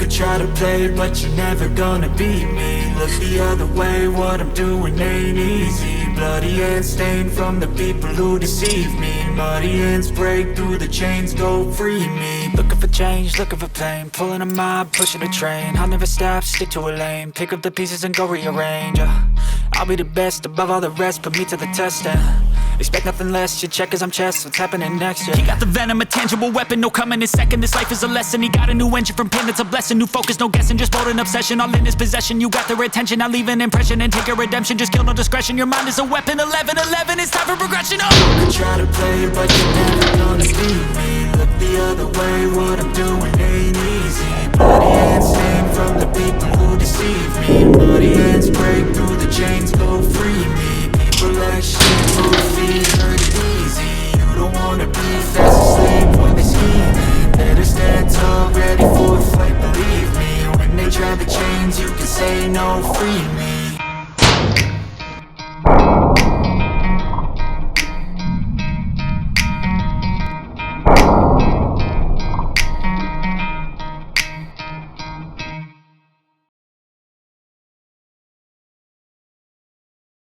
could try to play, but you're never gonna beat me. Look the other way, what I'm doing ain't easy. Bloody hands stained from the people who deceive me. Muddy hands break through the chains, go free me. Looking for change, looking for pain, pulling a mob, pushing a train. I'll never stop, stick to a lane, pick up the pieces and go rearrange. I'll be the best above all the rest, put me to the test and expect nothing less, your check as I'm chess, what's happening next, yeah. He got the venom, a tangible weapon, no coming in second. This life is a lesson, he got a new engine from pain, it's a blessing. New focus, no guessing, just bold and obsession, all in his possession. You got their attention, I'll leave an impression and take a redemption. Just kill, no discretion, your mind is a weapon. 11-11, it's time for progression, oh! You could try to play, but you're never gonna beat me. Look the other way, what I'm doing ain't easy. Bloody hands stained from the people who deceive me. Muddy hands break through the chains, go free me.